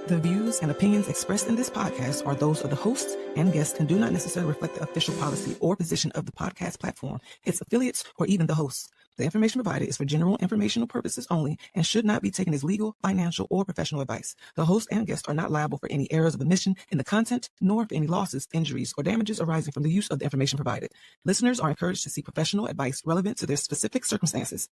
The views and opinions expressed in this podcast are those of the hosts and guests and do not necessarily reflect the official policy or position of the podcast platform, its affiliates, or even the hosts. The information provided is for general informational purposes only and should not be taken as legal, financial, or professional advice. The host and guests are not liable for any errors of omission in the content, nor for any losses, injuries, or damages arising from the use of the information provided. Listeners are encouraged to seek professional advice relevant to their specific circumstances.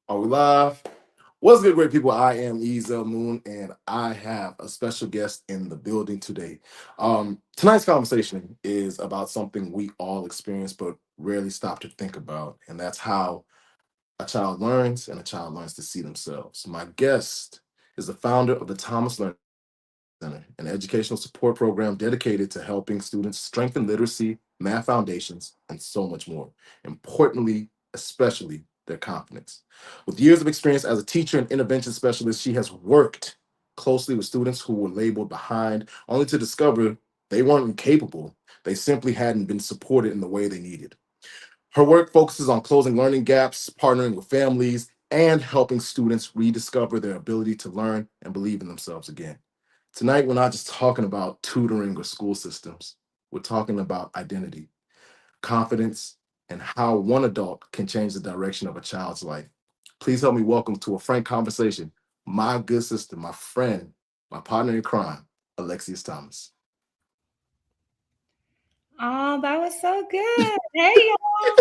Are we live? What's good, great people? I am Ezel Moon, and I have a special guest in the building today. Tonight's conversation is about something we all experience but rarely stop to think about, and that's how a child learns and a child learns to see themselves. My guest is the founder of the Thomas Learning Center, an educational support program dedicated to helping students strengthen literacy, math foundations, and so much more. Importantly, especially their confidence. With years of experience as a teacher and intervention specialist, she has worked closely with students who were labeled behind, only to discover they weren't incapable. They simply hadn't been supported in the way they needed. Her work focuses on closing learning gaps, partnering with families, and helping students rediscover their ability to learn and believe in themselves again. Tonight, we're not just talking about tutoring or school systems. We're talking about identity, confidence, and how one adult can change the direction of a child's life. Please help me welcome to a frank conversation my good sister, my friend, my partner in crime, Alexius Thomas. Oh, that was so good. Hey, y'all.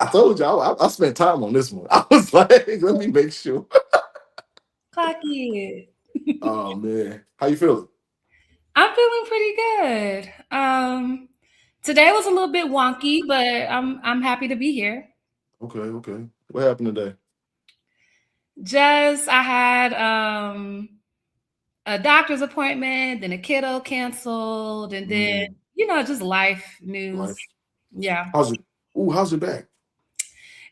I told you I spent time on this one. I was like, let me make sure. Clock it. Oh man, how you feeling? I'm feeling pretty good. Today was a little bit wonky, but I'm happy to be here. Okay. What happened today? I had a doctor's appointment, then a kiddo canceled, and then just life news. Life. Yeah. How's your back?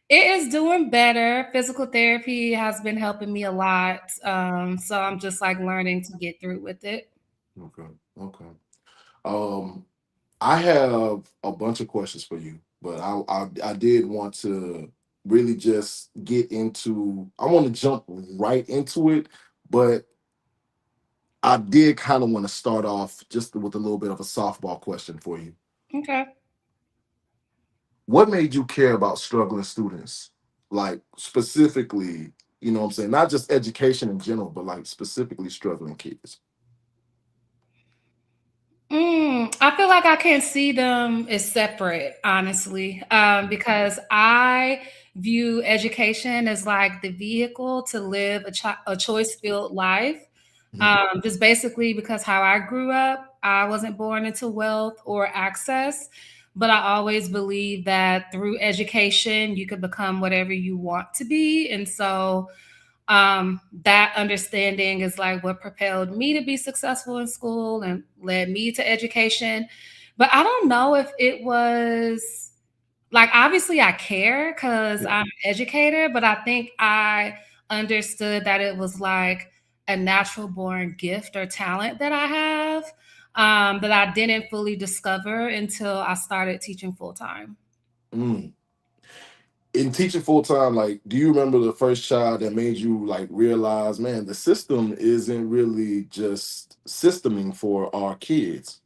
It is doing better. Physical therapy has been helping me a lot. So I'm just like learning to get through with it. Okay. I have a bunch of questions for you, but I did want to really just get into. I want to jump right into it, but I did kind of want to start off just with a little bit of a softball question for you. Okay. What made you care about struggling students? Like specifically, you know what I'm saying? Not just education in general, but like specifically struggling kids. I feel like I can't see them as separate, honestly, because I view education as like the vehicle to live a choice-filled life. Just basically because how I grew up, I wasn't born into wealth or access, but I always believed that through education, you could become whatever you want to be. And so that understanding is like what propelled me to be successful in school and led me to education. But I don't know if it was like, obviously I care because I'm an educator, but I think I understood that it was like a natural born gift or talent that I have that I didn't fully discover until I started teaching full time. In teaching full time, like, do you remember the first child that made you like realize, man, the system isn't really just systeming for our kids?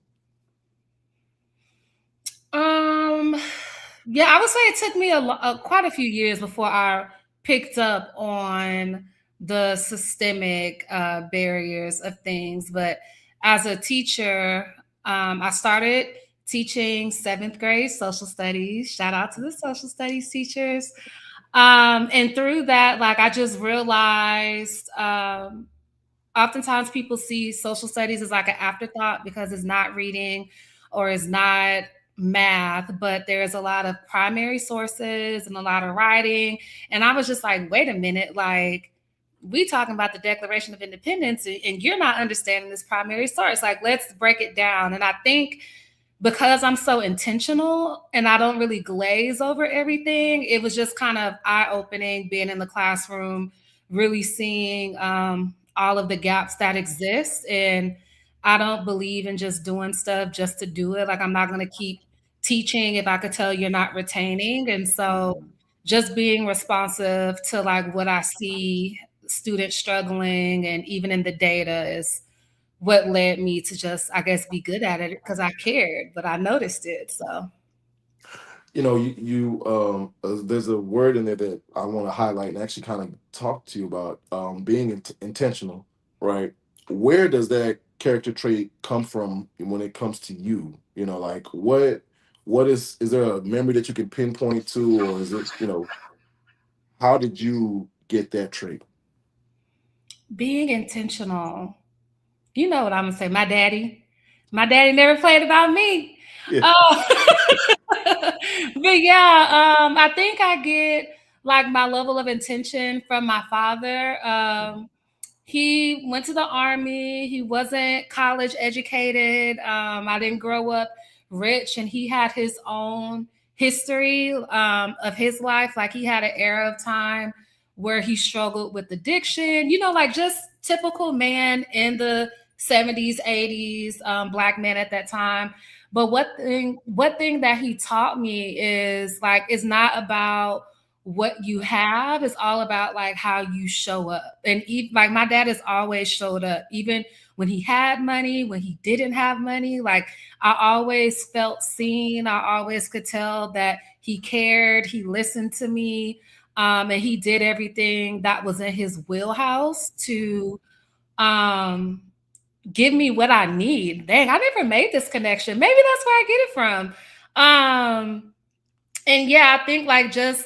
Yeah, I would say it took me quite a few years before I picked up on the systemic barriers of things. But as a teacher, I started teaching 7th grade social studies. Shout out to the social studies teachers. And through that, like I just realized oftentimes people see social studies as like an afterthought because it's not reading or it's not math, but there's a lot of primary sources and a lot of writing. And I was just like, wait a minute, like we talking about the Declaration of Independence and you're not understanding this primary source. Like, let's break it down. And I think because I'm so intentional and I don't really glaze over everything, it was just kind of eye opening being in the classroom, really seeing all of the gaps that exist. And I don't believe in just doing stuff just to do it. Like, I'm not going to keep teaching if I could tell you're not retaining. And so Mhm. just being responsive to like what I see students struggling and even in the data is what led me to just, I guess, be good at it because I cared, but I noticed it. So There's a word in there that I want to highlight and actually kind of talk to you about, being intentional, right? Where does that character trait come from when it comes to you? Like what is there a memory that you can pinpoint to, or is it, how did you get that trait? being intentional, you know what I'm gonna say. My daddy never played about me. Yeah. Oh, but yeah, I think I get like my level of intention from my father. He went to the army. He wasn't college educated. I didn't grow up rich, and he had his own history of his life. Like, he had an era of time where he struggled with addiction, like just typical man in the 70s, 80s, black man at that time. But what thing that he taught me is like, it's not about what you have, is all about like how you show up. And like, my dad has always showed up, even when he had money, when he didn't have money. Like, I always felt seen. I always could tell that he cared. He listened to me. And he did everything that was in his wheelhouse to um, give me what I need. Dang, I never made this connection. Maybe that's where I get it from. And yeah, I think like just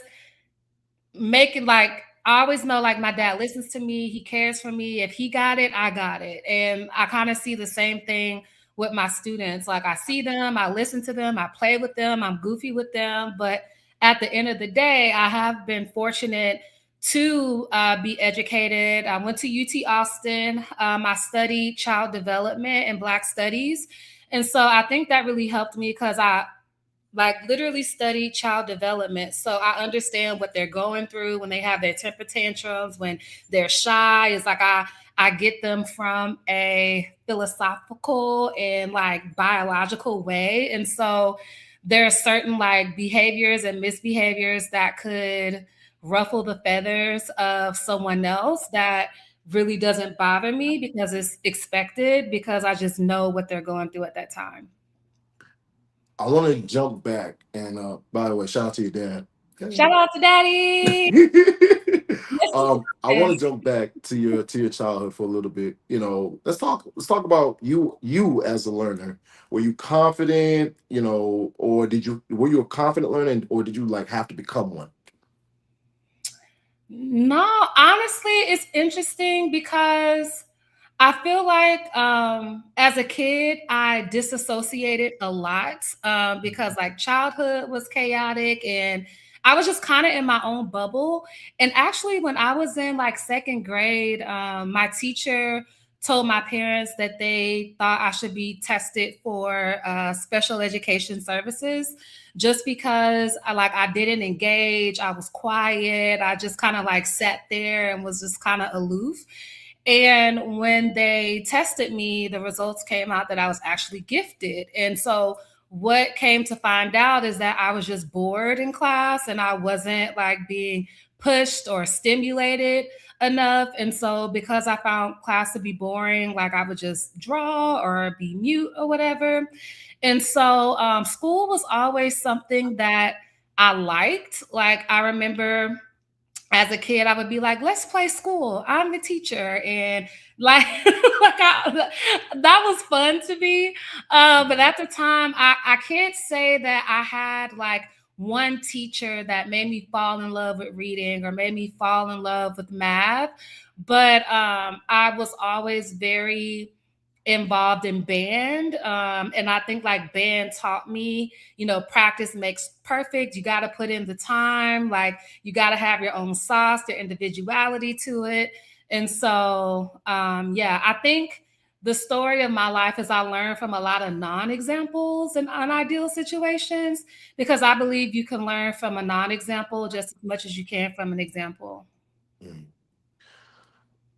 make it like, I always know like my dad listens to me, he cares for me. If he got it, I got it. And I kind of see the same thing with my students. Like, I see them, I listen to them, I play with them, I'm goofy with them. But at the end of the day, I have been fortunate to be educated. I went to UT Austin. I studied child development and Black studies. And so I think that really helped me because I like literally study child development. So I understand what they're going through when they have their temper tantrums, when they're shy. It's like I get them from a philosophical and like biological way. And so there are certain like behaviors and misbehaviors that could ruffle the feathers of someone else that really doesn't bother me because it's expected, because I just know what they're going through at that time. I want to jump back and, by the way, shout out to your dad. Shout out to Daddy. Listen to I want to this. jump back to your childhood for a little bit. Let's talk about you as a learner. Were you confident, or were you a confident learner, or did you like have to become one? No, honestly, it's interesting because I feel like as a kid, I disassociated a lot because like childhood was chaotic and I was just kind of in my own bubble. And actually, when I was in like second grade, my teacher told my parents that they thought I should be tested for special education services just because I didn't engage, I was quiet, I just kind of like sat there and was just kind of aloof. And when they tested me, the results came out that I was actually gifted. And so what came to find out is that I was just bored in class and I wasn't like being pushed or stimulated enough. And so because I found class to be boring, like I would just draw or be mute or whatever. And so school was always something that I liked. Like, I remember as a kid, I would be like, let's play school. I'm the teacher. And like, that was fun to me. But at the time, I can't say that I had like one teacher that made me fall in love with reading or made me fall in love with math. But I was always very involved in band. And I think like band taught me, practice makes perfect. You got to put in the time. Like, you got to have your own sauce, your individuality to it. And so, yeah, I think the story of my life is I learned from a lot of non-examples and unideal situations because I believe you can learn from a non-example just as much as you can from an example. Mm.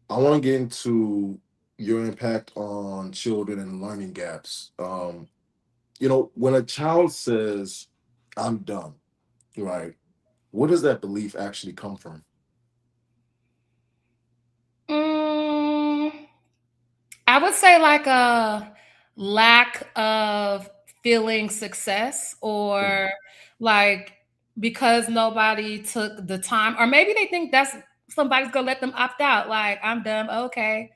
I want to get into your impact on children and learning gaps. When a child says, "I'm done," right? Where does that belief actually come from? Mm, I would say like a lack of feeling success Mm, or like because nobody took the time or maybe they think that's somebody's gonna let them opt out. Like I'm dumb, okay.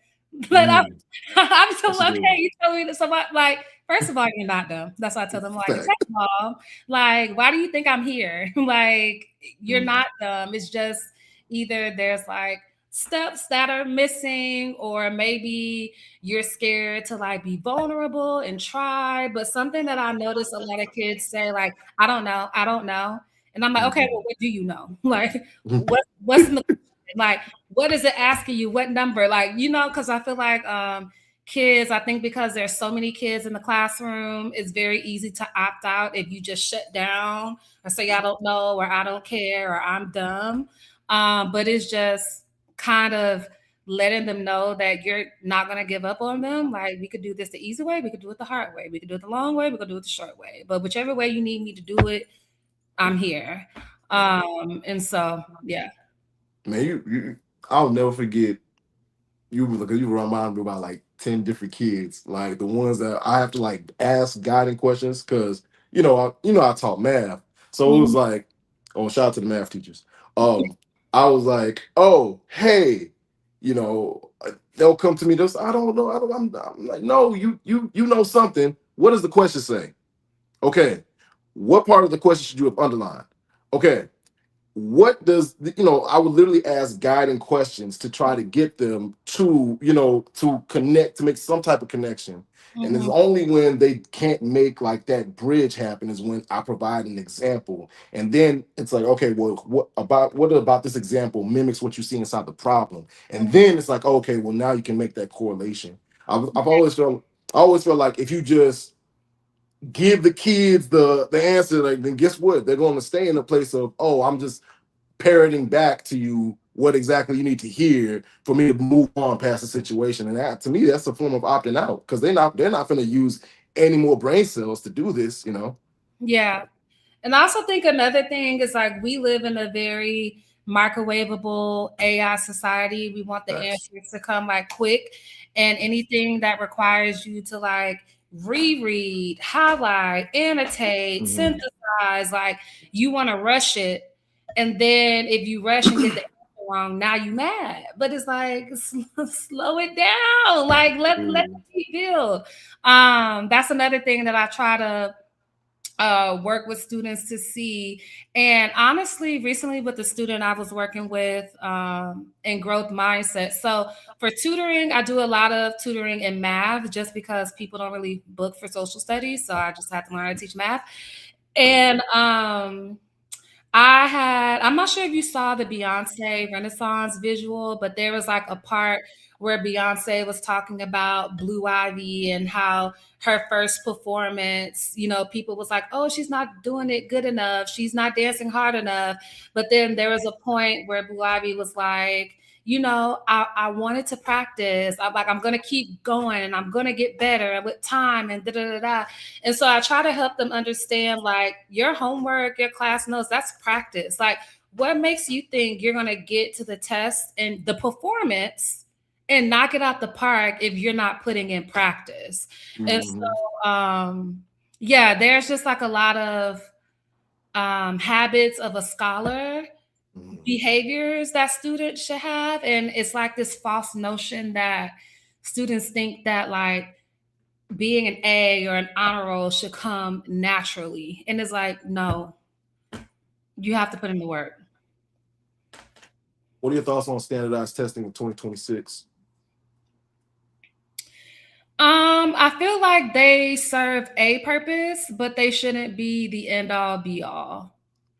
But mm, I'm that's still a good okay. one. You told me that somebody like first of all, you're not dumb. That's why I tell them like Fact. second of all, like why do you think I'm here? Like you're Mm, not dumb. It's just either there's like steps that are missing or maybe you're scared to like be vulnerable and try. But something that I notice a lot of kids say, like, I don't know. And I'm like, okay, mhm, well, what do you know? Like, what's in the like what is it asking you? What number? Like, because I feel like kids, I think because there's so many kids in the classroom, it's very easy to opt out if you just shut down or say I don't know or I don't care or I'm dumb. But it's just kind of letting them know that you're not going to give up on them. Like we could do this the easy way, we could do it the hard way, we could do it the long way, we could do it the short way. But whichever way you need me to do it, I'm here. yeah. And so yeah. Man, I'll never forget you because you remind me about like 10 different kids, like the ones that I have to like ask guiding questions because I taught math. So it was Mhm. like, oh, shout out to the math teachers. I was like, oh, hey, they'll come to me, they'll say, I don't know, I'm like, no, you know something. What does the question say? Okay. What part of the question should you have underlined? Okay, what does I would literally ask guiding questions to try to get them to connect, to make some type of connection. And it's Mhm. only when they can't make like that bridge happen is when I provide an example. And then it's like, okay, well, what about this example mimics what you see inside the problem? And then it's like, okay, well, now you can make that correlation. I've always felt like if you just give the kids the answer, like, then guess what? They're going to stay in a place of, oh, I'm just parroting back to you what exactly you need to hear for me to move on past the situation. And that, to me, that's a form of opting out because they're not going to use any more brain cells to do this. Yeah. And I also think another thing is like we live in a very microwavable AI society. We want the Facts. answers to come like quick, and anything that requires you to like reread, highlight, annotate, Mhm. synthesize, like you want to rush it. And then if you rush and get the answer wrong, now you mad. But it's like slow it down. Like let Mhm. the heat build. That's another thing that I try to work with students to see. And honestly, recently with the student I was working with in growth mindset. So for tutoring, I do a lot of tutoring in math just because people don't really book for social studies. So I just have to learn how to teach math. And I'm not sure if you saw the Beyonce Renaissance visual, but there was like a part where Beyonce was talking about Blue Ivy and how her first performance, people was like, oh, she's not doing it good enough. She's not dancing hard enough. But then there was a point where Blue Ivy was like, I wanted to practice. I'm going to keep going and I'm going to get better with time and da da da da. And so I try to help them understand like your homework, your class notes, that's practice. Like, what makes you think you're going to get to the test and the performance and knock it out the park if you're not putting in practice? And Mhm. so, yeah, there's just like a lot of habits of a scholar Mhm. behaviors that students should have. And it's like this false notion that students think that like being an A or an honor roll should come naturally. And it's like, no, you have to put in the work. What are your thoughts on standardized testing in 2026? I feel like they serve a purpose, but they shouldn't be the end all be all.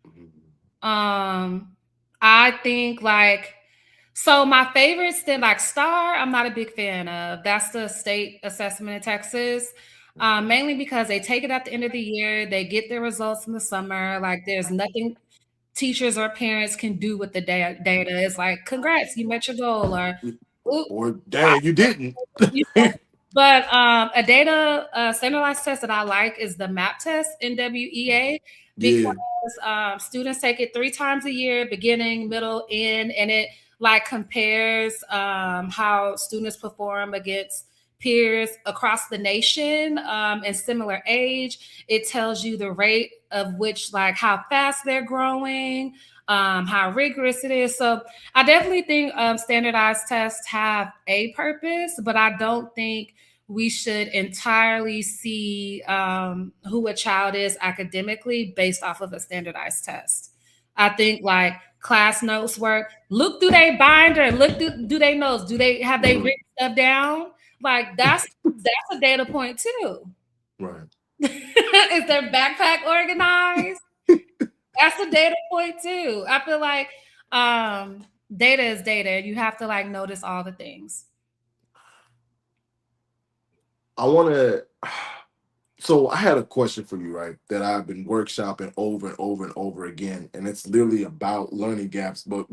Mhm. Um, I think like So my favorite STEM, like STAR, I'm not a big fan of. That's the state assessment in Texas. Mainly because they take it at the end of the year, they get their results in the summer. Like there's nothing teachers or parents can do with the data. It's like, congrats, you met your goal, or oop, Or dang, you didn't. you know. But a data standardized test that I like is the MAP test, NWEA, because Yeah. students take it 3 times a year, beginning, middle, end, and it like compares how students perform against peers across the nation in similar age. It tells you the rate of which, like how fast they're growing, how rigorous it is. So I definitely think standardized tests have a purpose, but I don't think we should entirely see who a child is academically based off of a standardized test. I think like class notes work. Look through their binder. Look through do they notes. Do they have they Right. written stuff down? Like that's a data point too. Right. Is their backpack organized? That's a data point too. I feel like data is data. You have to like notice all the things. I want to. So I had a question for you, right? That I've been workshopping over and over and over again, and it's literally about learning gaps. But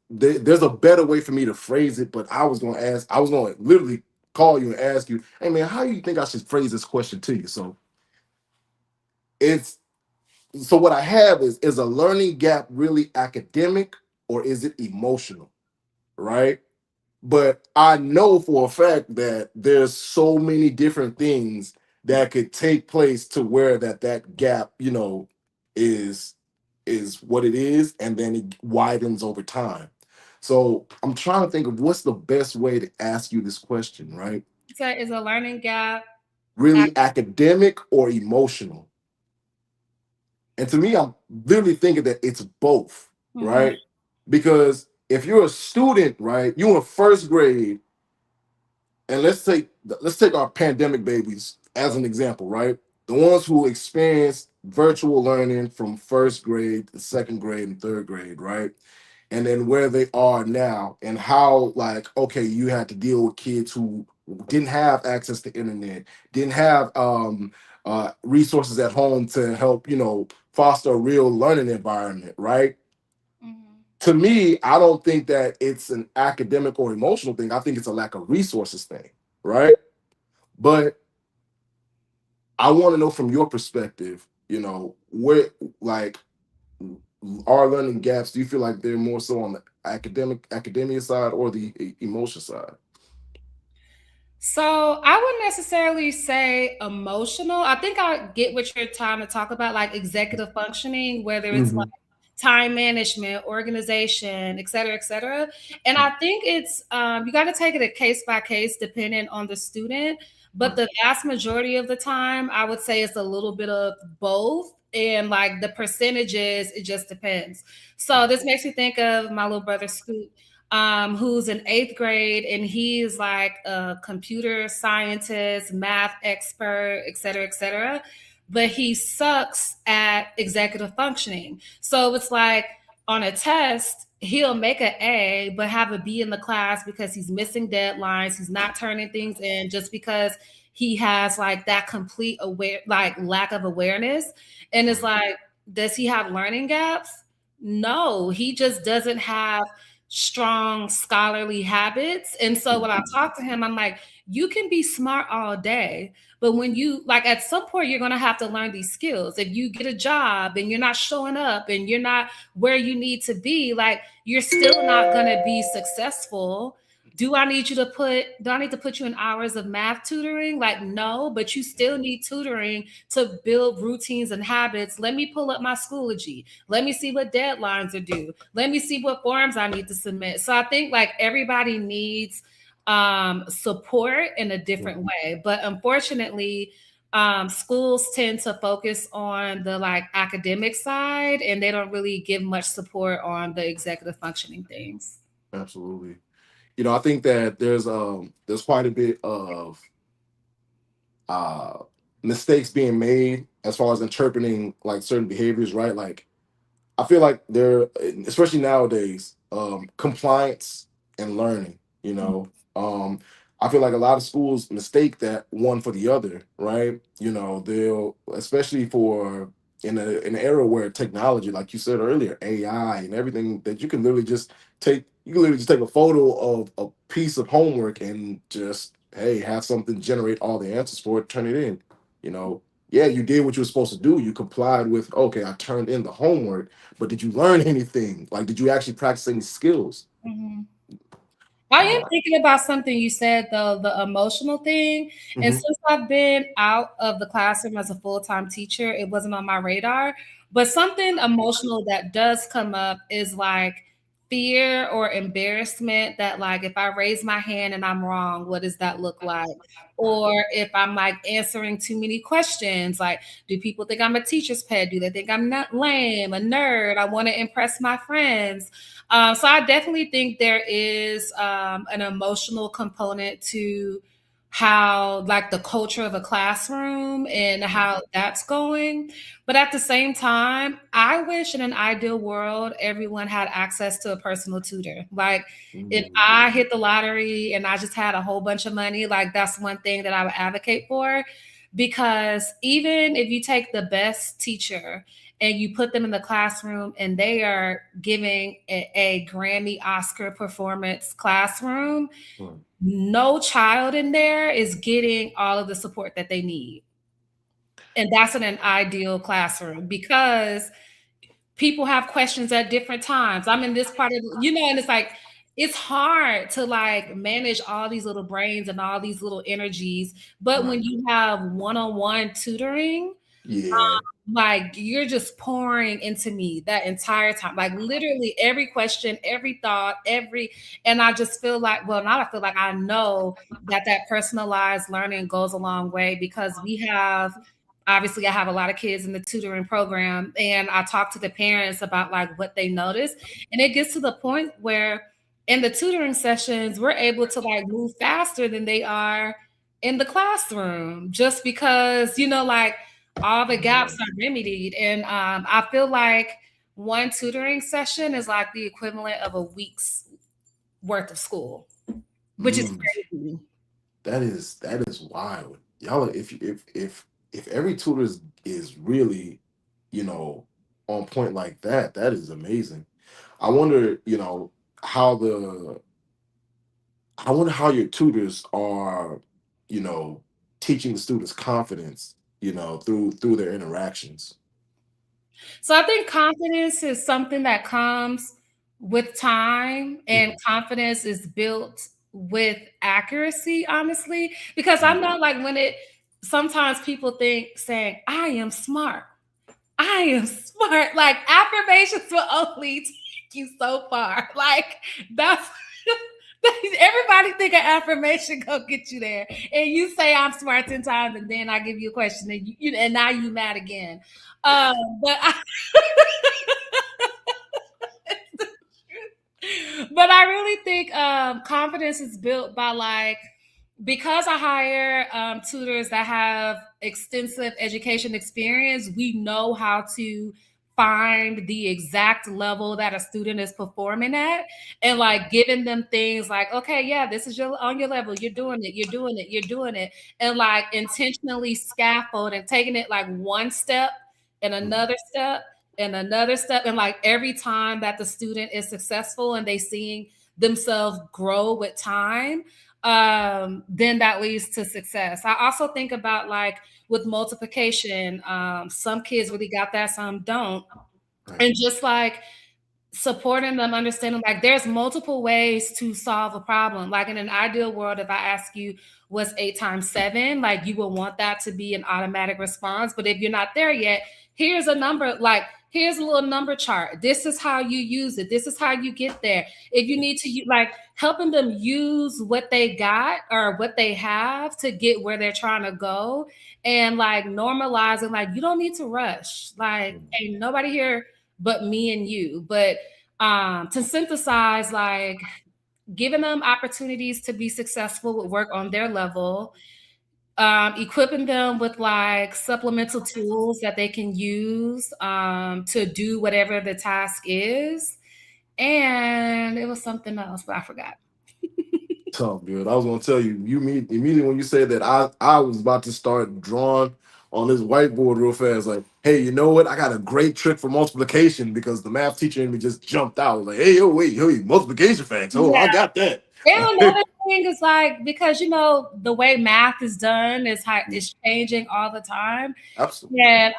there's a better way for me to phrase it. But I was going to literally call you and ask you, hey man, how do you think I should phrase this question to you? It's so what I have is a learning gap really academic or is it emotional, right? But I know for a fact that there's so many different things that could take place to where that gap, is what it is, and then it widens over time. So I'm trying to think of what's the best way to ask you this question, right? So is a learning gap. Really academic or emotional? And to me, I'm literally thinking that it's both, Mhm. right? Because if you're a student, right, you in first grade, and let's take our pandemic babies as an example, right? The ones who experienced virtual learning from first grade to second grade and third grade, right? And then where they are now, and how like okay, you had to deal with kids who didn't have access to internet, didn't have resources at home to help foster a real learning environment, right? Mhm. To me, I don't think that it's an academic or emotional thing. I think it's a lack of resources thing, right? But I want to know from your perspective, where like our learning gaps, do you feel like they're more so on the academia side or the emotion side? So I wouldn't necessarily say emotional. I think I get what you're trying to talk about, like executive functioning, whether it's like Hmm. time management, organization, et cetera, et cetera. And I think it's you got to take it a case by case depending on the student. But Right. the vast majority of the time, I would say it's a little bit of both. And like the percentages, it just depends. So this makes me think of my little brother Scoot, who's in 8th grade, and he's like a computer scientist, math expert, et cetera, et cetera. But he sucks at executive functioning. So it's like on a test, he'll make an A, but have a B in the class because he's missing deadlines. He's not turning things in just because he has like that complete like lack of awareness. And it's Right. like, does he have learning gaps? No, he just doesn't have strong scholarly habits. And so when I talk to him, I'm like, you can be smart all day, but when you like at some point, you're going to have to learn these skills. If you get a job and you're not showing up and you're not where you need to be, like you're still not going to be successful. Do I need to put you in hours of math tutoring? Like, no, but you still need tutoring to build routines and habits. Let me pull up my Schoology. Let me see what deadlines are due. Let me see what forms I need to submit. So I think like everybody needs support in a different Right. way. But unfortunately, schools tend to focus on the like academic side and they don't really give much support on the executive functioning things. Absolutely. I think that there's quite a bit of uh mistakes being made as far as interpreting like certain behaviors, right? Like I feel like there, especially nowadays, compliance and learning. You know, I feel like a lot of schools mistake that one for the other, right? You know, they'll, especially for in an era where technology, like you said earlier, AI and everything, that you can literally just you can literally just take a photo of a piece of homework and just, hey, have something generate all the answers for it, turn it in. You know, yeah, you did what you were supposed to do. You complied with, okay, I turned in the homework, but did you learn anything? Like, did you actually practice any skills? Mhm. I am Uh, thinking about something you said though, the emotional thing. And mhm. since I've been out of the classroom as a full-time teacher, it wasn't on my radar. But something emotional that does come up is like fear or embarrassment that like if I raise my hand and I'm wrong, what does that look like? Or if I'm like answering too many questions, like do people think I'm a teacher's pet? Do they think I'm not lame, a nerd? I want to impress my friends. So I definitely think there is an emotional component to how like the culture of a classroom and how that's going. But at the same time, I wish in an ideal world everyone had access to a personal tutor. Like if Mm, I hit the lottery and I just had a whole bunch of money, like that's one thing that I would advocate for. Because even if you take the best teacher and you put them in the classroom and they are giving a Grammy Oscar performance classroom, mm, no child in there is getting all of the support that they need. And that's in an ideal classroom because people have questions at different times. I'm in this part of, and it's like, it's hard to like manage all these little brains and all these little energies. But when right. you have one-on-one tutoring, Yeah. like you're just pouring into me that entire time, like literally every question, every thought, and I just feel like, well, not I feel like I know that that personalized learning goes a long way because we have, obviously I have a lot of kids in the tutoring program and I talk to the parents about like what they notice. And it gets to the point where in the tutoring sessions, we're able to like move faster than they are in the classroom just because, like all the gaps are remedied. And I feel like one tutoring session is like the equivalent of a week's worth of school, which is Mm, crazy. that is wild. Y'all, if every tutor is really, you know, on point like that, that is amazing. I wonder, how the I wonder how your tutors are, you know, teaching the students confidence, through their interactions. So I think confidence is something that comes with time, and Mhm, confidence is built with accuracy, honestly. Because I mhm. know, like, sometimes people think saying, I am smart, I am smart, like, affirmations will only take you so far. Like, that's. Everybody think an affirmation gonna get you there, and you say I'm smart 10 times, and then I give you a question, and and now you mad again. But but I really think confidence is built by like because I hire tutors that have extensive education experience, we know how to find the exact level that a student is performing at and like giving them things like, okay, yeah, this is your on your level, you're doing it, you're doing it, you're doing it, and like intentionally scaffold and taking it like one step and Mm, another step and another step. And like every time that the student is successful and they seeing themselves grow with time, then that leads to success. I also think about like with multiplication, some kids really got that, some don't. right. And just like supporting them, understanding like there's multiple ways to solve a problem. Like in an ideal world, if I ask you what's 8 times 7, like you will want that to be an automatic response. But if you're not there yet, here's a number, like here's a little number chart. This is how you use it. This is how you get there. If you need to like helping them use what they got or what they have to get where they're trying to go, and like normalizing, like you don't need to rush. Like Mm, ain't nobody here but me and you. But to synthesize, like giving them opportunities to be successful with work on their level, equipping them with like supplemental tools that they can use to do whatever the task is, and it was something else, but I forgot. Tough, good. I was gonna tell you, immediately when you said that, I was about to start drawing on this whiteboard real fast. Like, hey, you know what? I got a great trick for multiplication because the math teacher in me just jumped out. Like, hey, yo, wait, multiplication facts. Oh, I Yeah. got that. And another thing is like, because the way math is done is how it's changing all the time. Absolutely. And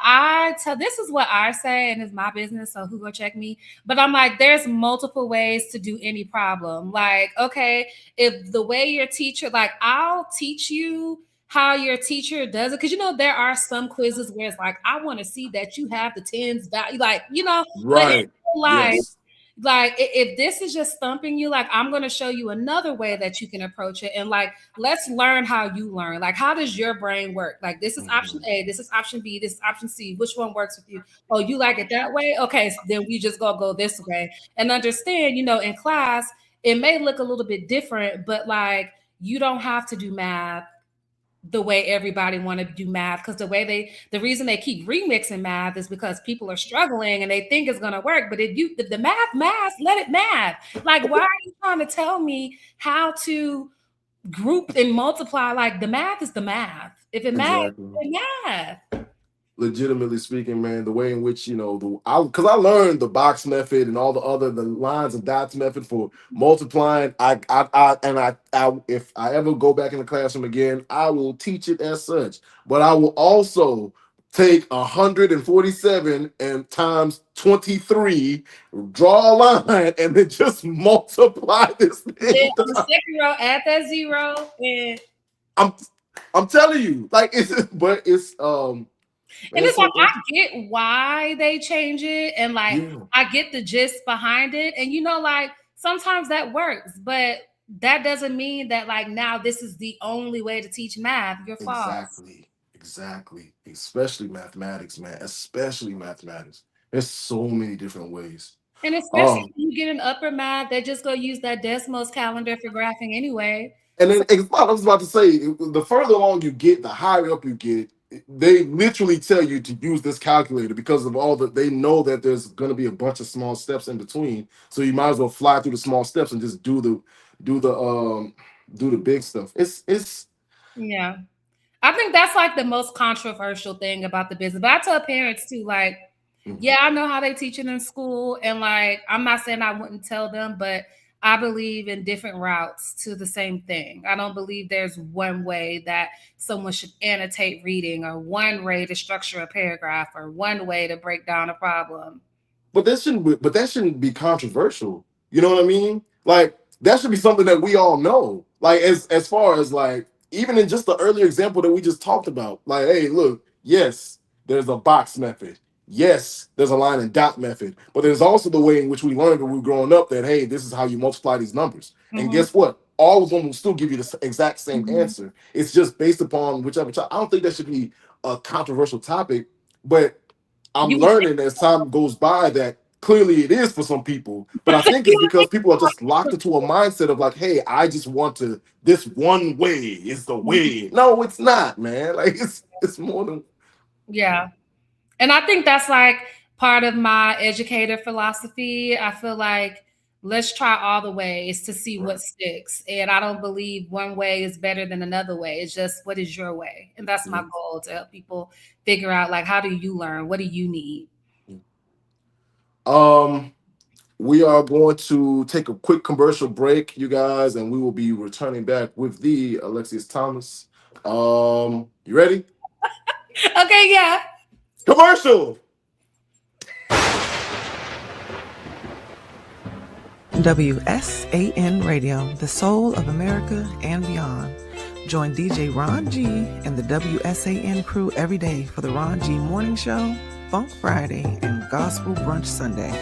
this is what I say, and it's my business, so who go check me? But I'm like, there's multiple ways to do any problem. Like, okay, if the way your teacher, like, I'll teach you how your teacher does it, because there are some quizzes where it's like, I want to see that you have the tens value, like, but Right. Yes. like if this is just stumping you, like, I'm going to show you another way that you can approach it, and like, let's learn how you learn. Like, how does your brain work? Like, this is option A, this is option B, this is option C. Which one works with you? Oh, you like it that way? Okay, so then we just go this way, and understand, in class it may look a little bit different, but like, you don't have to do math the way everybody want to do math, because the reason they keep remixing math is because people are struggling and they think it's going to work. But if the math, let it math. Like, why are you trying to tell me how to group and multiply? Like, the math is the math. If it math, it's math. Legitimately speaking, man, the way in which because I learned the box method and all the lines and dots method for multiplying. If I ever go back in the classroom again, I will teach it as such. But I will also take 147 and times 23, draw a line, and then just multiply this thing. On the second row, add that 0, and I'm telling you, like, it's and it's like, I get why they change it, and like, I get the gist behind it, and like, sometimes that works, but that doesn't mean that like, now this is the only way to teach math. You're false. Exactly. Especially mathematics, man. Especially mathematics. There's so many different ways. And especially when you get an upper math, they're just gonna use that Desmos calendar for graphing anyway. And then I was about to say, the further along you get, the higher up you get. They literally tell you to use this calculator because of they know that there's going to be a bunch of small steps in between. So you might as well fly through the small steps and just do the big stuff. It's yeah. I think that's like the most controversial thing about the business. But I tell parents too, like, yeah, I know how they teach it in school, and like, I'm not saying I wouldn't tell them, but I believe in different routes to the same thing. I don't believe there's one way that someone should annotate reading, or one way to structure a paragraph, or one way to break down a problem. But that shouldn't be controversial. You know what I mean? Like, that should be something that we all know. Like, as far as like, even in just the earlier example that we just talked about, like, hey, look, yes, there's a box method. Yes, there's a line and dot method, but there's also the way in which we learned when we were growing up that, hey, this is how you multiply these numbers. And guess what? All of them will still give you the exact same answer. It's just based upon whichever child. I don't think that should be a controversial topic, but I'm learning as time goes by that clearly it is for some people. But I think it's because people are just locked into a mindset of like, hey, I just want to, this one way is the way. No, it's not, man. Like, it's more than. Yeah. And I think that's like part of my educator philosophy. I feel like, let's try all the ways to see what sticks. And I don't believe one way is better than another way. It's just, what is your way? And that's my goal, to help people figure out, like, how do you learn? What do you need? We are going to take a quick commercial break, you guys, and we will be returning back with the Alexius Thomas. You ready? Okay, yeah. Commercial. WSAN Radio, the soul of America and beyond. Join DJ Ron G and the WSAN crew every day for the Ron G Morning Show, Funk Friday, and Gospel Brunch Sunday.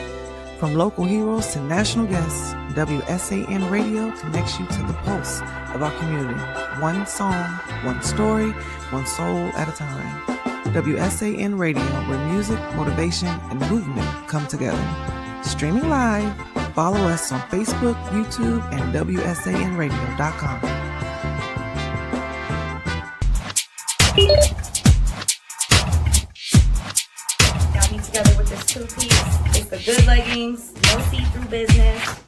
From local heroes to national guests, WSAN Radio connects you to the pulse of our community. One song, one story, one soul at a time. WSAN Radio, where music, motivation, and movement come together. Streaming live, follow us on Facebook, YouTube, and WSANradio.com. Got me together with this 2-piece. It's the good leggings, no see-through business.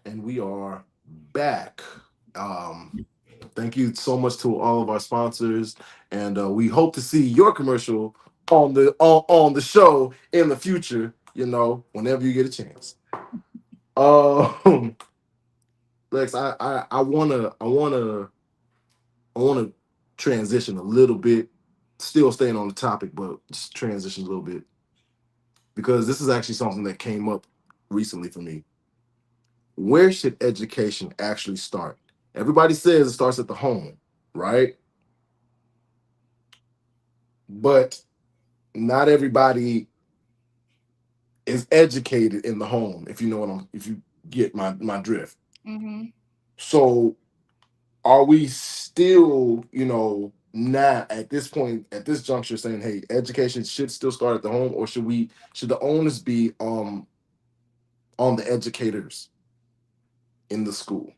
And we are back. Um, Thank you so much to all of our sponsors, and we hope to see your commercial on the show in the future. You know, whenever you get a chance. Um, Lex, I wanna transition a little bit, still staying on the topic, but just transition a little bit because this is actually something that came up recently for me. Where should education actually start? Everybody says it starts at the home, right? But not everybody is educated in the home, if you know what I'm if you get my drift. Mm-hmm. So are we still, not at this point, at this juncture saying, hey, education should still start at the home, or should the onus be on the educators in the school?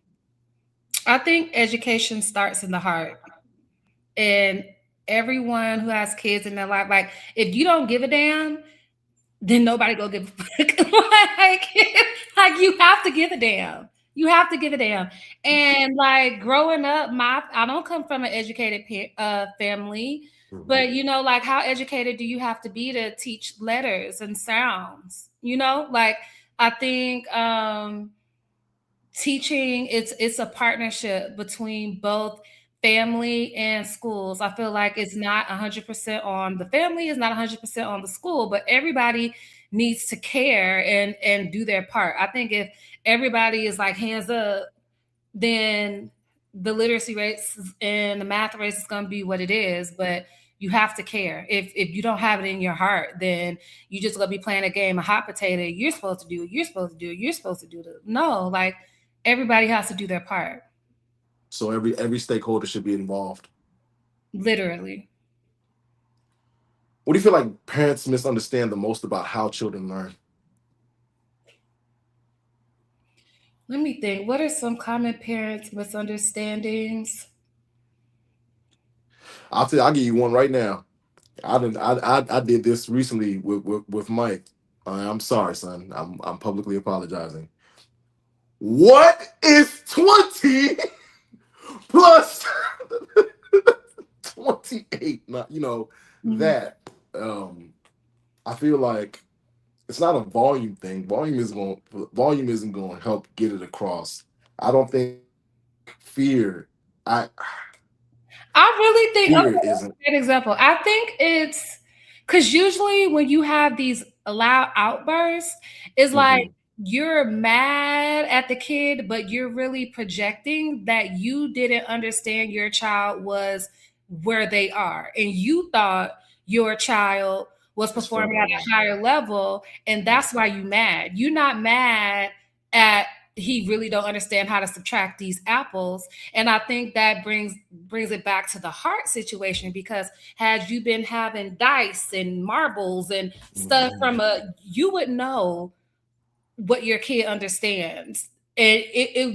I think education starts in the heart. And everyone who has kids in their life, like, if you don't give a damn, then nobody go give a fuck. like you have to give a damn. You have to give a damn. And like growing up, I don't come from an educated family, Mhm. but like how educated do you have to be to teach letters and sounds? Like I think teaching it's a partnership between both family and schools. I feel like it's not 100% on the family, it's not 100% on the school, but everybody needs to care and do their part. I think if everybody is like hands up, then the literacy rates and the math rates is going to be what it is. But you have to care. If you don't have it in your heart, then you just gonna be playing a game of hot potato. You're supposed to do it. You're supposed to do it. You're supposed to do it. No, like everybody has to do their part. So every stakeholder should be involved. Literally. What do you feel like parents misunderstand the most about how children learn? Let me think. What are some common parents misunderstandings? I'll give you one right now. I did this recently with Mike. I'm sorry, son. I'm publicly apologizing. What is 20 plus 28? Not Mhm. that. I feel like it's not a volume thing. Volume isn't going to help get it across. I don't think fear. I I really think, okay, Fear that's isn't. a great example. I think it's because usually when you have these loud outbursts, it's like Mhm. you're mad at the kid, but you're really projecting that you didn't understand your child was where they are. And you thought your child was It's performing further at along. a higher level, and Mhm. that's why you mad. You're not mad at he really don't understand how to subtract these apples. And I think that brings it back to the heart situation, because had you been having dice and marbles and stuff Mhm. from you would know what your kid understands. And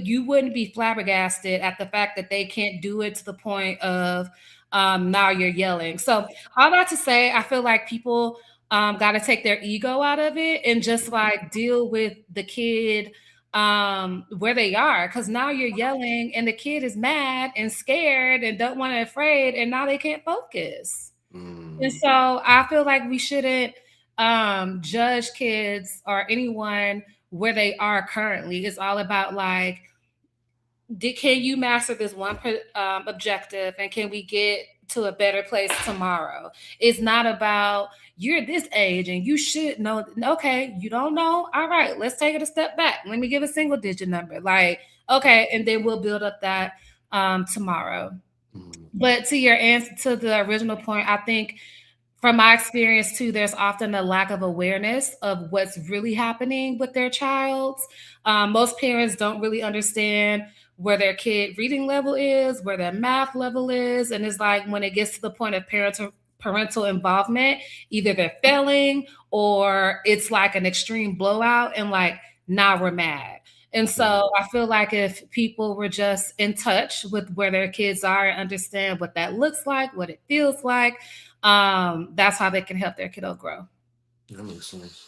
you wouldn't be flabbergasted at the fact that they can't do it to the point of now you're yelling. So all that to say, I feel like people got to take their ego out of it and just like deal with the kid where they are, because now you're yelling and the kid is mad and scared and don't want to afraid, and now they can't focus. And Mm. so I feel like we shouldn't judge kids or anyone where they are currently. It's all about like, can you master this one objective, and can we get to a better place tomorrow? It's not about you're this age and you should know. Okay, you don't know. All right, let's take it a step back. Let me give a single digit number. Like, okay, and then we'll build up that tomorrow. But to your answer, to the original point, I think from my experience too, there's often a lack of awareness of what's really happening with their child. Most parents don't really understand where their kid reading level is, where their math level is, and it's like when it gets to the point of parental involvement, either they're failing or it's like an extreme blowout, and like now we're mad. And so I feel like if people were just in touch with where their kids are and understand what that looks like, what it feels like, that's how they can help their kiddo grow. That makes sense.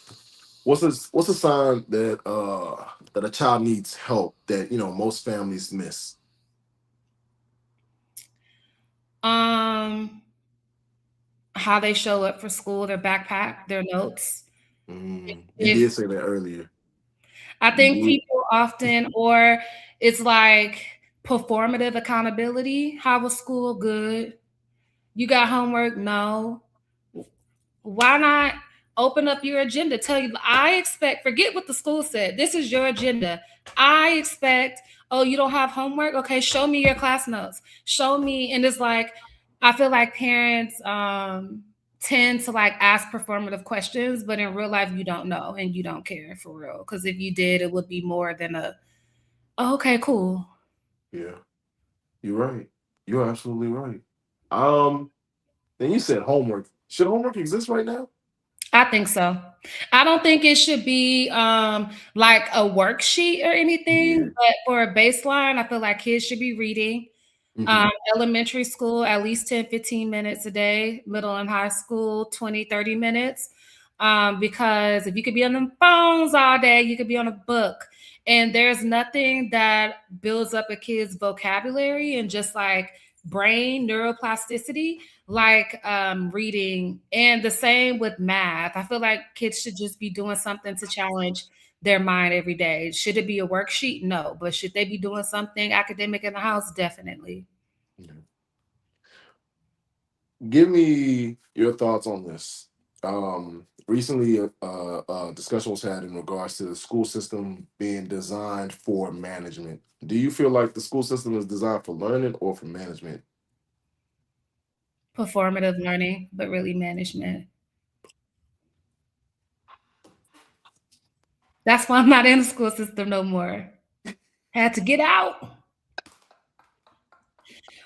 What's a sign that that a child needs help that most families miss? How they show up for school, their backpack, their notes. You If did say that earlier. I think people often, or it's like performative accountability. How was school? Good. You got homework? No. Why not open up your agenda? Tell you, I expect, forget what the school said. This is your agenda. I expect, oh, you don't have homework? Okay, show me your class notes. Show me. And it's like, I feel like parents tend to like ask performative questions, but in real life, you don't know and you don't care for real. Because if you did, it would be more than oh, okay, cool. Yeah, you're right. You're absolutely right. Then you said homework. Should homework exist right now? I think so. I don't think it should be like a worksheet or anything, Yeah. but for a baseline, I feel like kids should be reading. Mhm. Elementary school, at least 10, 15 minutes a day. Middle and high school, 20, 30 minutes. Because if you could be on the phones all day, you could be on a book. And there's nothing that builds up a kid's vocabulary and just like brain neuroplasticity like reading. And the same with math. I feel like kids should just be doing something to challenge their mind every day. Should it be a worksheet? No. But should they be doing something academic in the house? Definitely. Yeah. Give me your thoughts on this. Recently, discussion was had in regards to the school system being designed for management. Do you feel like the school system is designed for learning or for management? Performative learning, but really management. That's why I'm not in the school system no more. Had to get out.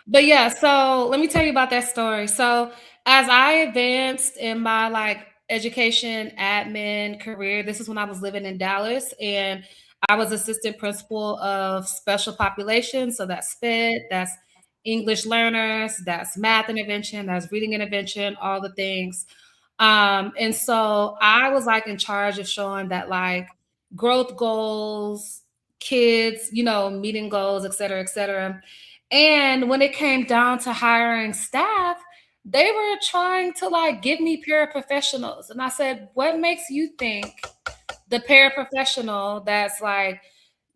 But yeah, so let me tell you about that story. So as I advanced in my like education admin career, this is when I was living in Dallas, and I was assistant principal of special populations. So that's SPED, that's English learners, that's math intervention, that's reading intervention, all the things. And so I was like in charge of showing that like growth goals, kids, meeting goals, et cetera, et cetera. And when it came down to hiring staff, they were trying to like give me paraprofessionals. And I said, what makes you think the paraprofessional that's like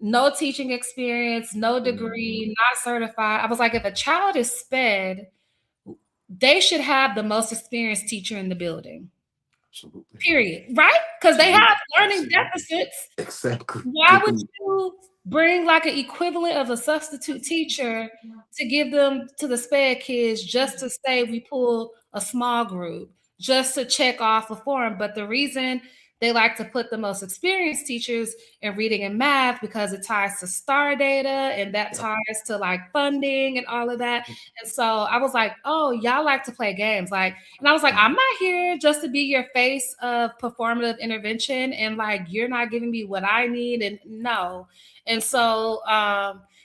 no teaching experience, no degree, not certified? I was like, if a child is sped, they should have the most experienced teacher in the building. Absolutely. Period. Right? Because they have learning Absolutely. deficits. Exactly. Why would you bring like an equivalent of a substitute teacher to give them to the sped kids just to say we pull a small group, just to check off a form? But the reason they like to put the most experienced teachers in reading and math because it ties to star data and that ties to like funding and all of that. And so I was like, oh, y'all like to play games. Like, and I was like, I'm not here just to be your face of performative intervention. And like, you're not giving me what I need. And no. And so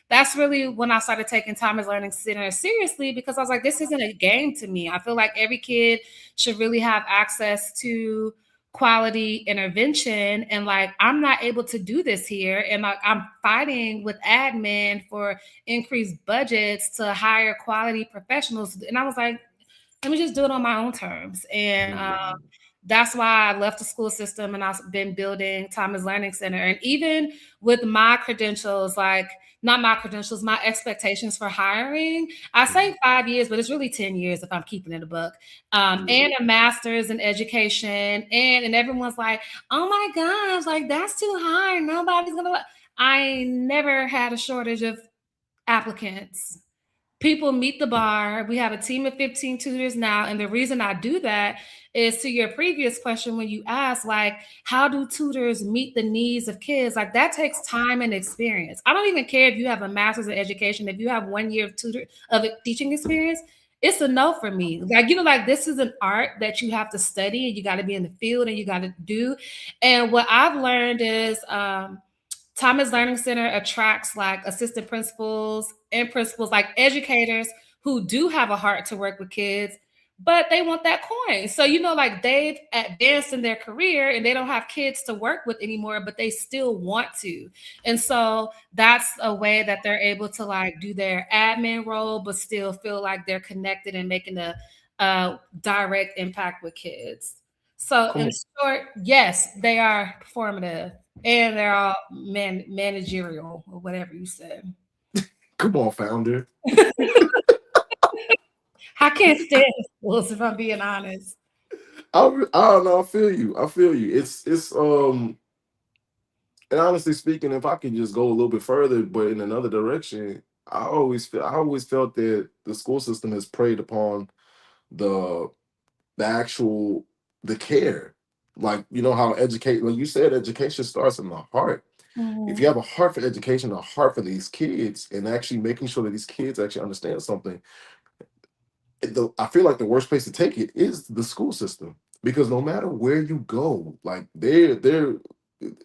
that's really when I started taking Thomas Learning Center seriously, because I was like, this isn't a game to me. I feel like every kid should really have access to quality intervention, and like I'm not able to do this here, and like I'm fighting with admin for increased budgets to hire quality professionals. And I was like, let me just do it on my own terms. And that's why I left the school system and I've been building Thomas Learning Center. And even with my credentials, like not my credentials, my expectations for hiring, I say 5 years, but it's really 10 years if I'm keeping it a book. And a master's in education. And everyone's like, oh my gosh, like that's too high. Nobody's gonna. I never had a shortage of applicants. People meet the bar. We have a team of 15 tutors now. And the reason I do that is to your previous question when you asked, like, how do tutors meet the needs of kids? Like, that takes time and experience. I don't even care if you have a master's in education. If you have 1 year of teaching experience, it's a no for me. Like, like this is an art that you have to study and you got to be in the field and you got to do. And what I've learned is, Thomas Learning Center attracts like assistant principals and principals, like educators who do have a heart to work with kids, but they want that coin. So, like they've advanced in their career and they don't have kids to work with anymore, but they still want to. And so that's a way that they're able to like do their admin role, but still feel like they're connected and making a direct impact with kids. So in short, yes, they are performative and they're all managerial or whatever you said. Come on, founder. I can't stand schools if I'm being honest. I don't know. I feel you. I feel you. And honestly speaking, if I could just go a little bit further, but in another direction, I always felt that the school system has preyed upon the the actual the care. Like, you know how educate, like you said, education starts in the heart. If you have a heart for education, a heart for these kids, and actually making sure that these kids actually understand something, I feel like the worst place to take it is the school system, because no matter where you go, like they're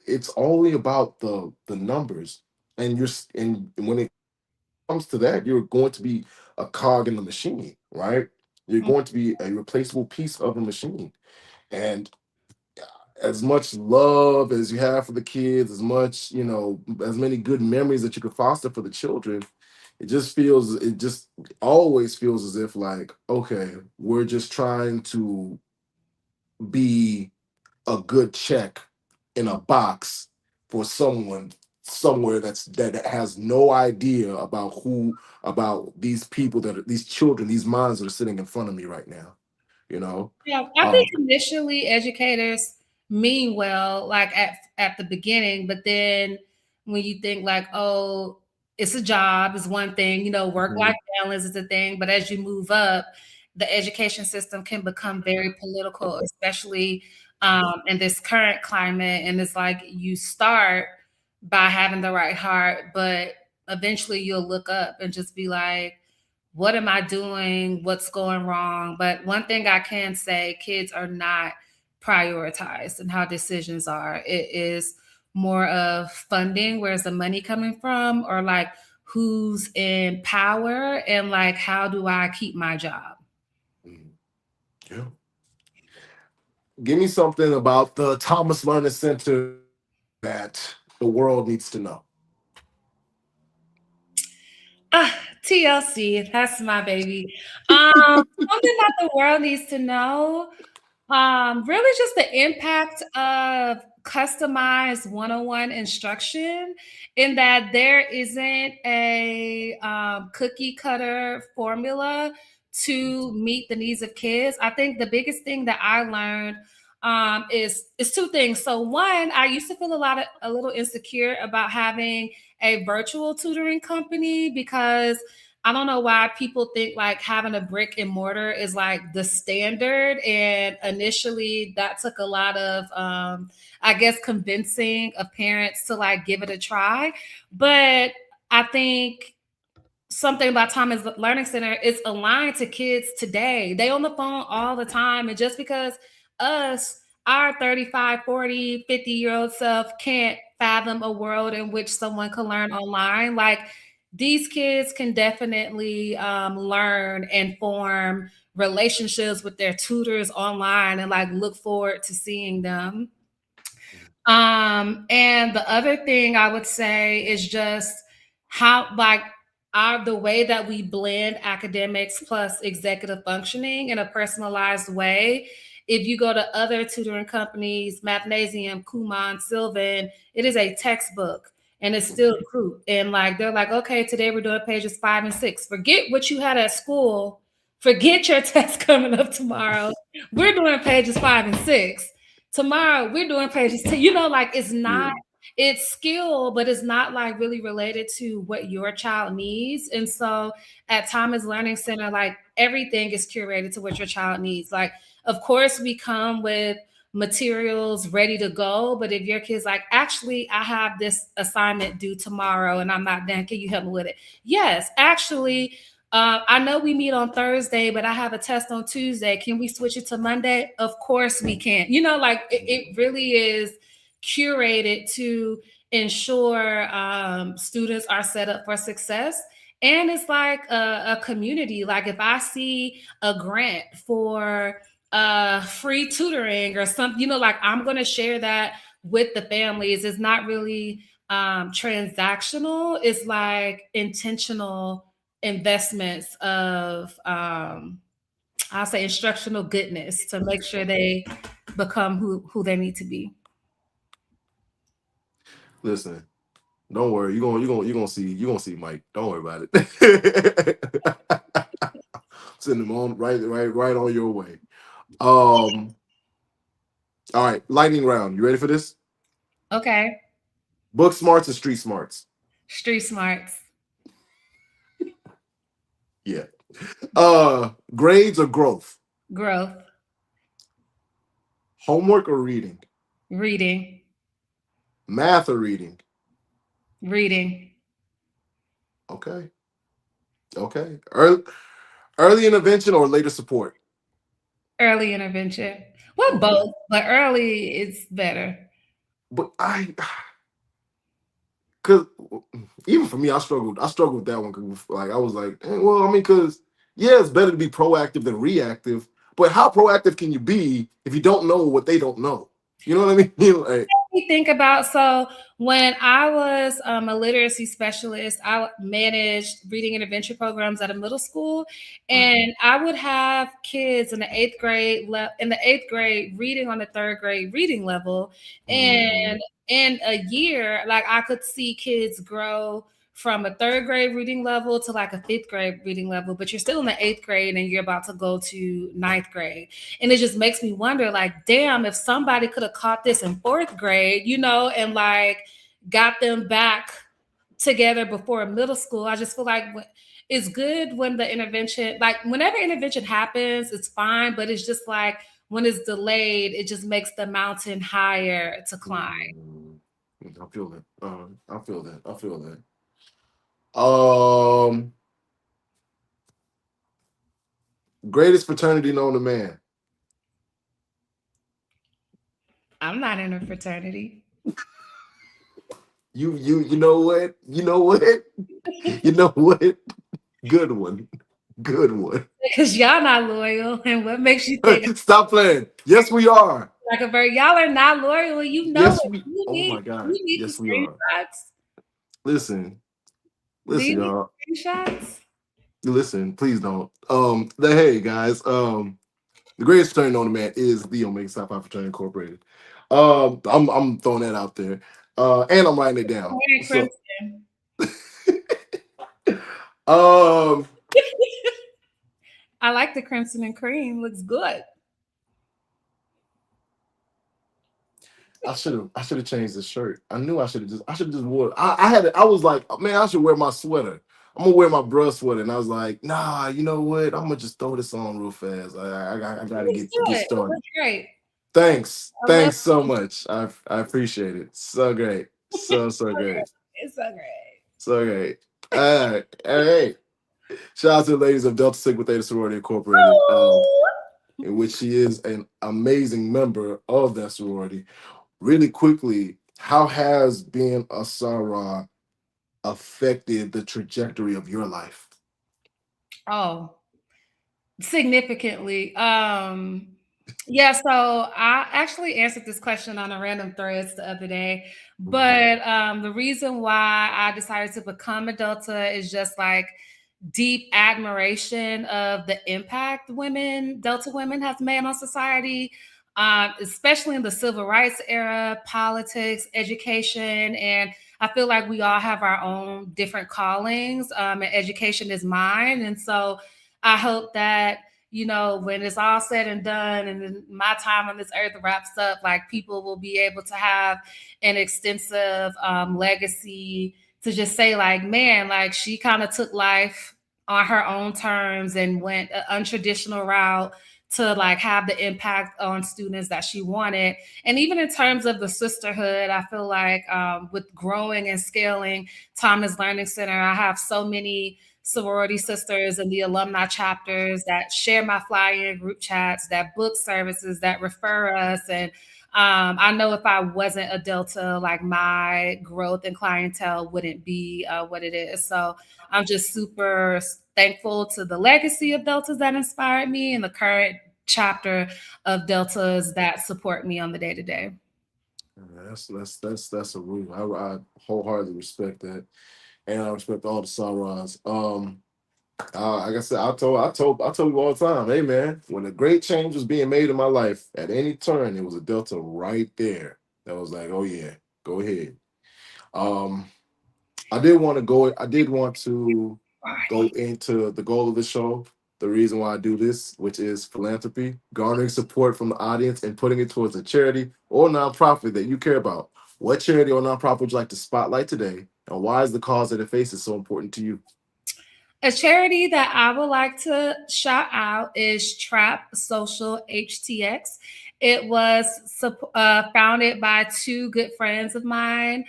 it's only about the numbers, and and when it comes to that, you're going to be a cog in the machine, right? You're going to be a replaceable piece of a machine. And as much love as you have for the kids, as much, as many good memories that you could foster for the children, it just always feels as if like, okay, we're just trying to be a good check in a box for someone somewhere that has no idea about these people these children, these minds that are sitting in front of me right now, you know. Yeah, I Um, think initially educators mean well, like at the beginning, but then when you think like, oh, it's a job is one thing, work-life balance is a thing, but as you move up, the education system can become very political, especially in this current climate. And it's like you start by having the right heart, but eventually you'll look up and just be like, what am I doing? What's going wrong? But one thing I can say, kids are not prioritized in how decisions are. It is more of funding, where's the money coming from, or like who's in power and like how do I keep my job? yeah. Give me something about the Thomas Learning Center that the world needs to know. TLC, that's my baby. Something that the world needs to know. Really just the impact of customized one-on-one instruction, in that there isn't a cookie cutter formula to meet the needs of kids. I think the biggest thing that I learned is two things. So one, I used to feel a little insecure about having a virtual tutoring company, because I don't know why people think like having a brick and mortar is like the standard. And initially that took a lot of, I guess, convincing of parents to like give it a try. But I think something about Thomas Learning Center is aligned to kids today. They on the phone all the time. And just because our 35, 40, 50-year-old self can't fathom a world in which someone can learn online, like these kids can definitely learn and form relationships with their tutors online and like look forward to seeing them. And the other thing I would say is just how like the way that we blend academics plus executive functioning in a personalized way If you go to other tutoring companies, Mathnasium, Kumon, Sylvan, it is a textbook and it's still group. And like they're like, okay, today we're doing pages 5 and 6. Forget what you had at school. Forget your test coming up tomorrow. We're doing pages 5 and 6. Tomorrow we're doing pages 10. You know, like it's not, it's skill, but it's not like really related to what your child needs. And so at Thomas Learning Center, like everything is curated to what your child needs. Like, of course, we come with materials ready to go, but if your kid's like, actually, I have this assignment due tomorrow and I'm not done, can you help me with it? Yes, actually, I know we meet on Thursday, but I have a test on Tuesday. Can we switch it to Monday? Of course we can. You know, like it really is curated to ensure students are set up for success. And it's like a community. Like if I see a grant for free tutoring or something, you know, like I'm going to share that with the families. It's not really transactional. It's like intentional investments of I'll say instructional goodness to make sure they become who they need to be. Listen, don't worry. You're gonna see Mike. Don't worry about it. Send him on right on your way. All right, lightning round. You ready for this? Okay. Book smarts and street smarts. Street smarts. Yeah. Grades or growth? Growth. Homework or reading? Reading. Math or reading? Reading. Okay. Early intervention or later support? Early intervention. Well, both, but early is better. But cause even for me, I struggled with that one. Cause like I was like, well, I mean, cause yeah, it's better to be proactive than reactive. But how proactive can you be if you don't know what they don't know? You know what I mean? Like, think about, so when I was a literacy specialist, I managed reading intervention programs at a middle school, and I would have kids in the eighth grade reading on the third grade reading level, and in a year, like I could see kids grow from a third grade reading level to like a fifth grade reading level, but you're still in the eighth grade and you're about to go to ninth grade. And it just makes me wonder, like, damn, if somebody could have caught this in fourth grade, you know, and like got them back together before middle school. I just feel like it's good when the intervention, like whenever intervention happens, it's fine, but it's just like when it's delayed, it just makes the mountain higher to climb. I feel that. I feel that. Greatest fraternity known to man. I'm not in a fraternity. You know what? You know what? You know what? Good one. Because y'all not loyal, and what makes you think? Stop playing. Yes, we are. Like a bird, y'all are not loyal. You know, yes, we, oh my God. You need yes, the we are. Screenshots. Listen, y'all. Screenshots. Listen, please don't. Hey guys. The greatest fraternity known to man is the Omega Psi Phi Fraternity Incorporated. I'm throwing that out there. And I'm writing it down. So, I like the crimson and cream. Looks good. I should have changed the shirt. I knew I should have just wore. I was like, man, I should wear my sweater. I'm gonna wear my brush sweater, and I was like, nah, you know what? I'm gonna just throw this on real fast. I gotta get started. Great. Thanks so much. I appreciate it. So great, so great. It's so great. So great. All right. Shout out to the ladies of Delta Sigma Theta Sorority Incorporated, in which she is an amazing member of that sorority. Really quickly, how has being a Sarah affected the trajectory of your life? Oh, significantly. Yeah, so I actually answered this question on a random threads the other day, but the reason why I decided to become a Delta is just like deep admiration of the impact Delta women, have made on society, especially in the civil rights era, politics, education. And I feel like we all have our own different callings, and education is mine. And so I hope that, when it's all said and done and then my time on this earth wraps up, like people will be able to have an extensive legacy to just say like, man, like she kind of took life on her own terms and went an untraditional route to like have the impact on students that she wanted. And even in terms of the sisterhood, I feel like with growing and scaling Thomas Learning Center, I have so many sorority sisters and the alumni chapters that share my flyer group chats, that book services, that refer us. And I know if I wasn't a Delta, like my growth and clientele wouldn't be what it is. So I'm just super thankful to the legacy of Deltas that inspired me and the current chapter of Deltas that support me on the day to day. That's a rule. I wholeheartedly respect that, and I respect all the Sarons. Like I said, I told you all the time, hey man, when a great change was being made in my life at any turn, it was a Delta right there that was like, oh yeah, go ahead. Um, I did want to go. I did want to go into the goal of the show, the reason why I do this, which is philanthropy, garnering support from the audience and putting it towards a charity or nonprofit that you care about. What charity or nonprofit would you like to spotlight today, and why is the cause that it faces so important to you? A charity that I would like to shout out is Trap Social HTX. It was founded by two good friends of mine,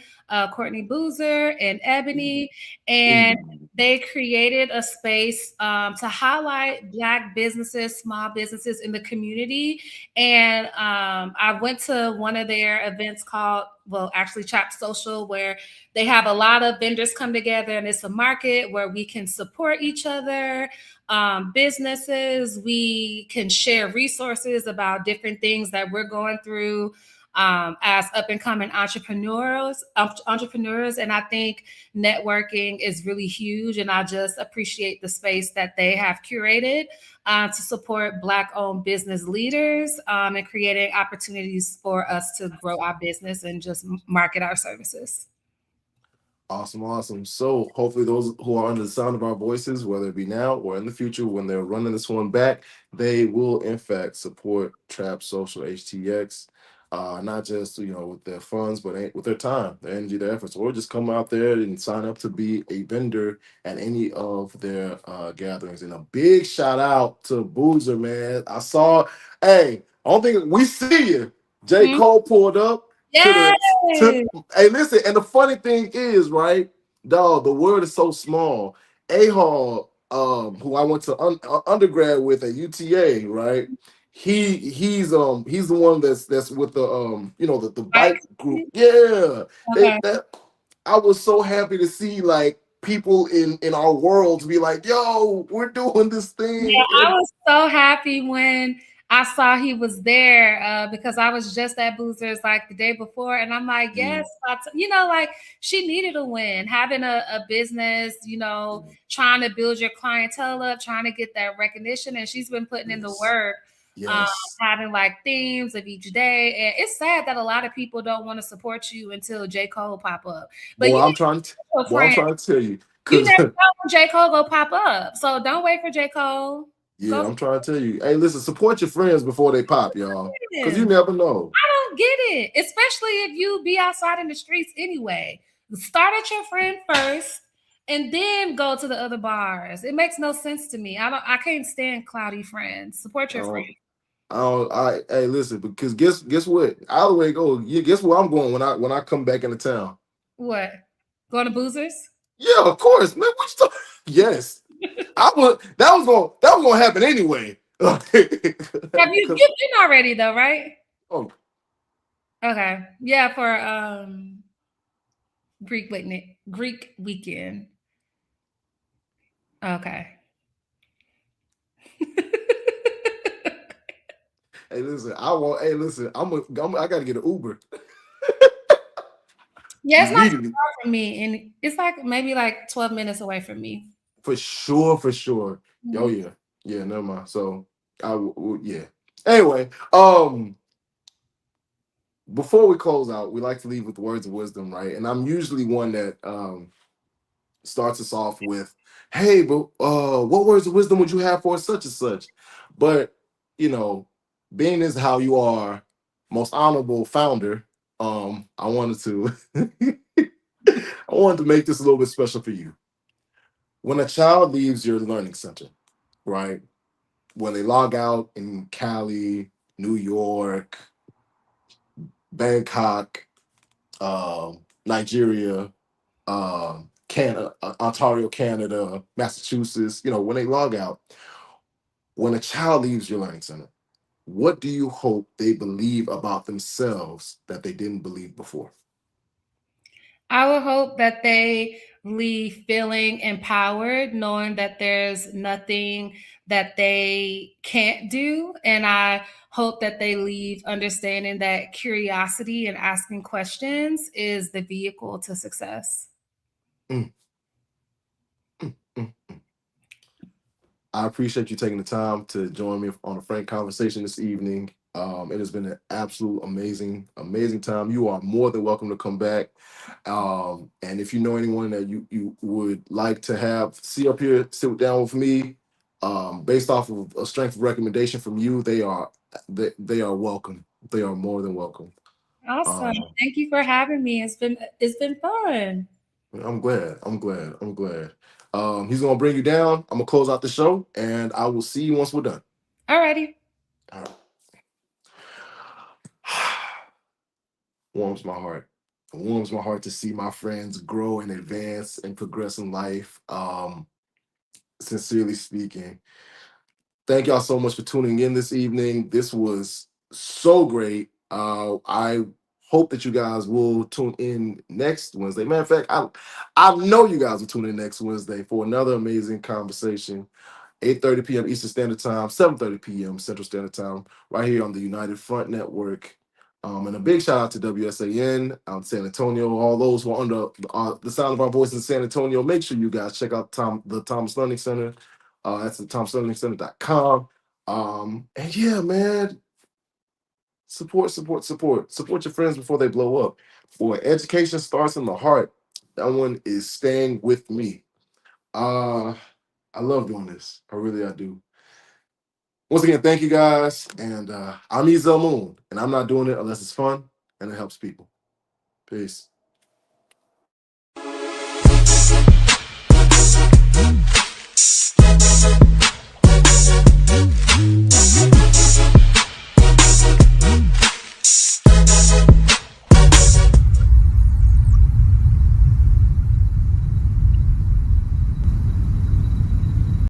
Courtney Boozer and Ebony, and they created a space to highlight Black businesses, small businesses in the community. And I went to one of their events called, actually Trap Social, where they have a lot of vendors come together, and it's a market where we can support each other, businesses. We can share resources about different things that we're going through as up and coming entrepreneurs. And I think networking is really huge. And I just appreciate the space that they have curated to support Black owned business leaders and creating opportunities for us to grow our business and just market our services. Awesome. So hopefully those who are under the sound of our voices, whether it be now or in the future, when they're running this one back, they will in fact support Trap Social HTX. Not just with their funds, but with their time, their energy, their efforts, or just come out there and sign up to be a vendor at any of their gatherings. And a big shout out to Boozer, man. Hey, I don't think we see you. J. Cole pulled up. Yes. Hey, listen, and the funny thing is, right, dog, the world is so small. A-Hall, who I went to undergrad with at UTA, right? He's the one that's with the bike group. Yeah. Okay. I was so happy to see like people in our world to be like, yo, we're doing this thing. Yeah, I was so happy when I saw he was there because I was just at Boozers like the day before, and I'm like, yes, like she needed a win, having a business, trying to build your clientele up, trying to get that recognition, and she's been putting in the work. Having like themes of each day, and it's sad that a lot of people don't want to support you until J. Cole pop up. But I'm trying to tell you, you never know when J. Cole go pop up, so don't wait for J. Cole. Yeah, I'm trying to tell you. Hey, listen, support your friends before they pop, y'all, because you never know. I don't get it, especially if you be outside in the streets anyway. Start at your friend first, and then go to the other bars. It makes no sense to me. I can't stand cloudy friends. Support your friends. Hey, listen, because guess what? Either way it goes, guess where I'm going when I come back into town? What? Going to Boozers? Yeah, of course, man. Yes. That was gonna happen anyway. Have you've been already though, right? Oh. Okay. Yeah, for Greek weekend. Okay. Hey, listen, I gotta get an Uber. Yeah, it's not far from me, and it's like maybe like 12 minutes away from me. For sure, for sure. Oh Mhm. yeah, yeah. Never mind. So yeah. Anyway, before we close out, we like to leave with words of wisdom, right? And I'm usually one that starts us off with, "Hey, but what words of wisdom would you have for such and such?" But you know, being as how you are, most honorable founder, I wanted to, I wanted to make this a little bit special for you. When a child leaves your learning center, right? When they log out in Cali, New York, Bangkok, Nigeria, Canada, Ontario, Canada, Massachusetts, when they log out, when a child leaves your learning center, what do you hope they believe about themselves that they didn't believe before? I would hope that they leave feeling empowered, knowing that there's nothing that they can't do. And I hope that they leave understanding that curiosity and asking questions is the vehicle to success. Mm, mm, mm. I appreciate you taking the time to join me on a frank conversation this evening. It has been an absolute amazing, amazing time. You are more than welcome to come back. And if you know anyone that you would like to have see up here, sit down with me, based off of a strength of recommendation from you, they are welcome. They are more than welcome. Awesome. Um, Thank you for having me. It's been fun. I'm glad. I'm glad. I'm glad. He's gonna bring you down. I'm gonna close out the show, and I will see you once we're done. Alrighty. All right. Warms my heart. It warms my heart to see my friends grow and advance and progress in life. Sincerely speaking, thank y'all so much for tuning in this evening. This was so great. I hope that you guys will tune in next Wednesday. Matter of fact, I know you guys will tune in next Wednesday for another amazing conversation. 8:30 p.m. Eastern Standard Time, 7:30 p.m. Central Standard Time, right here on the United Front Network. And a big shout out to WSAN out in San Antonio. All those who are under the sound of our voice in San Antonio, make sure you guys check out the Thomas Learning Center. That's at thomaslearningcenter.com. And yeah, man, support, support, support. Support your friends before they blow up. Boy, education starts in the heart. That one is staying with me. Uh, I love doing this. I do. Once again, thank you guys. And I'm Ezel Moon, and I'm not doing it unless it's fun and it helps people. Peace.